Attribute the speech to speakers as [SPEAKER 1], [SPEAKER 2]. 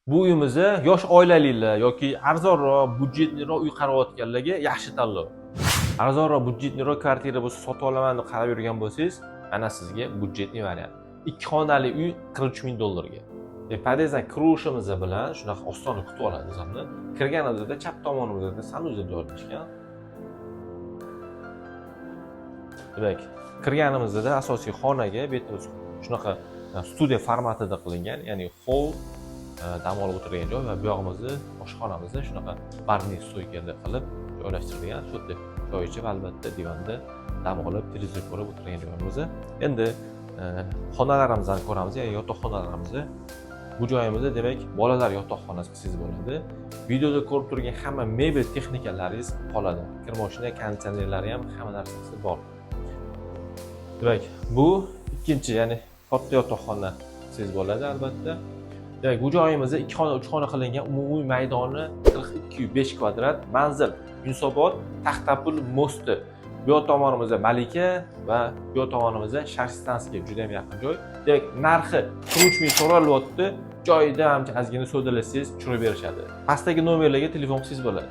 [SPEAKER 1] Bu uyimizni yosh oilaliklar yoki arzonroq, budjetliroq uy qarayotganlarga yaxshi tanlov. Arzonroq, budjetliroq kvartira bo'lsa sotib olaman deb qarab yurgan bo'lsangiz, mana sizga budjetli variant. 2 xonali uy 43 ming dollarga. Podezdan kirishimiz bilan shunaqa ostonada kutib oladi bizlarni. Kirganimizda chap tomonimizda sanuzel joylashgan. Demak, kirganimizda asosiy xonaga betimiz shunaqa studiya formatida qilingan, ya'ni hol, dam olib o'tirgan joy va bu yog'imizni oshxonamizni shunaqa barniz stoykalar qilib joylashtirilgan. Shu yerda choy ichib, albatta divanda dam olib, televizor ko'rib o'tirgan joyimiz. Endi xonalarimizni ko'ramiz, ya'ni yotoqxonalarimizni. Bu joyimizda demak bolalar yotoqxonasi qilsangiz bo'ladi. Videoda ko'rib turgan hamma mebel texnikalaringiz qoladi. Kir mashina, konditsionerlari ham hamma narsasi bor. Demak, bu ikkinchi, ya'ni katta yotoqxona qilsangiz bo'ladi albatta. Demak, bu joyimizda 2 xona, 3 xona qilingan, umumiy maydoni 42,5 kvadrat, manzil Yunusobod, Taxtapul mosti. Bu yoq tomonimizda Malika va bu yoq tomonimizda Sharshistanskiy, juda ham yaqin joy. Demak, narxi 13 ming so'ralyapti. Joyida ham ozgina so'dalasangiz tushirib berishadi. Pastdagi nomerlarga telefon qilsangiz bo'ladi.